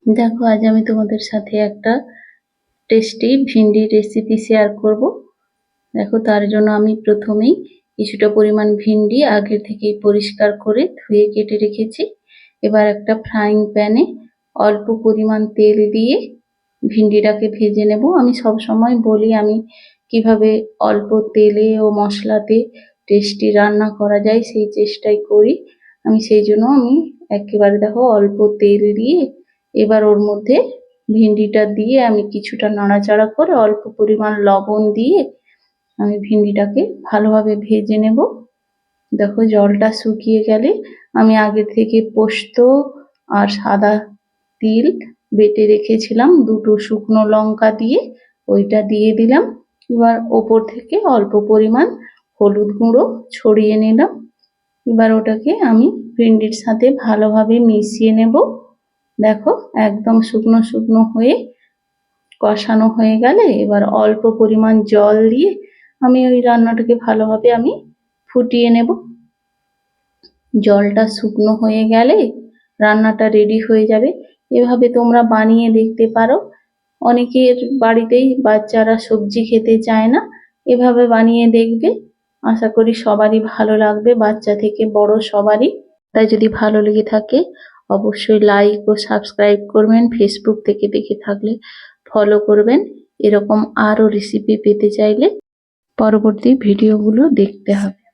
দেখো আজ আমি তোমাদের সাথে একটা টেস্টি ভিন্ডির রেসিপি শেয়ার করব। দেখো তার জন্য আমি প্রথমেই কিছুটা পরিমাণ ভিন্ডি আগে থেকেই পরিষ্কার করে ধুয়ে কেটে রেখেছি। এবার একটা ফ্রাইং প্যানে অল্প পরিমাণ তেল দিয়ে ভিন্ডিটাকে ভেজে নেব। আমি সব সময় বলি আমি কিভাবে অল্প তেলে ও মশলাতে টেস্টি রান্না করা যায়, সেই চেষ্টাই করি আমি। সেই জন্য আমি একেবারে দেখো অল্প তেল দিয়ে এবার ওর মধ্যে ভিন্ডিটা দিয়ে আমি কিছুটা নাড়াচাড়া করে অল্প পরিমাণ লবণ দিয়ে আমি ভিন্ডিটাকে ভালোভাবে ভেজে নেব। দেখো জলটা শুকিয়ে গেলে আমি আগে থেকে পোস্ত আর সাদা তিল বেটে রেখেছিলাম, দুটো শুকনো লঙ্কা দিয়ে ওইটা দিয়ে দিলাম। এবার ওপর থেকে অল্প পরিমাণ হলুদ গুঁড়ো ছড়িয়ে নিলাম। এবার ওটাকে আমি ভিন্ডির সাথে ভালোভাবে মিশিয়ে নেব। দেখো একদম শুকনো শুকনো হয়ে কষানো হয়ে গেলে এবার অল্প পরিমাণ জল দিয়ে আমি ওই রান্নাটাকে ভালোভাবে আমি ফুটিয়ে নেব। জলটা শুকনো হয়ে গেলে রান্নাটা রেডি হয়ে যাবে। এভাবে তোমরা বানিয়ে দেখতে পারো। অনেকের বাড়িতেই বাচ্চারা সবজি খেতে চায় না, এভাবে বানিয়ে দেখবে। আশা করি সবারই ভালো লাগবে, বাচ্চা থেকে বড় সবারই। তাই যদি ভালো লেগে থাকে অবশ্যই লাইক ও সাবস্ক্রাইব করবেন। ফেসবুক থেকে দেখে থাকলে ফলো করবেন। এরকম আরো রেসিপি পেতে চাইলে পরবর্তী ভিডিওগুলো দেখতে হবে।